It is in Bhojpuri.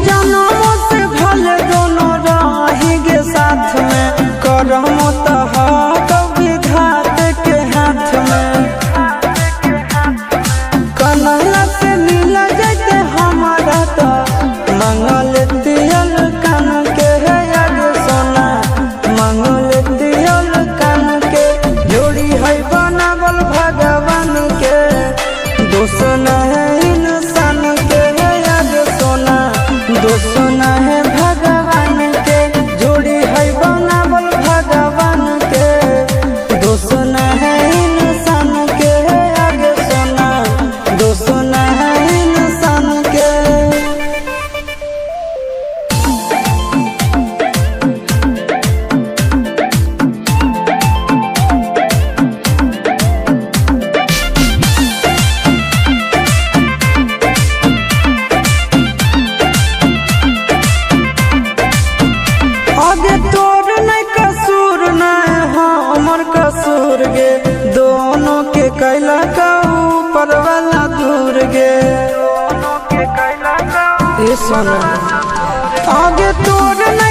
जन्म से भले दोनों रहेंगे साथ में, करम तो विधाता के हाथ में। कन्हैया से मिल जाते हमारा तो मंगल दियल कान के है आगे सोना, मंगल दियल कान के। जोड़ी है बनावल भगवान के, दोष न है इंसान के है आगे सोना, दोष न है भगवान के। जोड़ी है बनावल भगवान के, दोष न है इंसान के है आगे सोना, दोष न है इंसान के। आगे तोर नहीं कसूर नहीं हमर कसूर गे, दोनों के कैला का ऊपर वाला दूर गे। ये सोना आगे तोर नहीं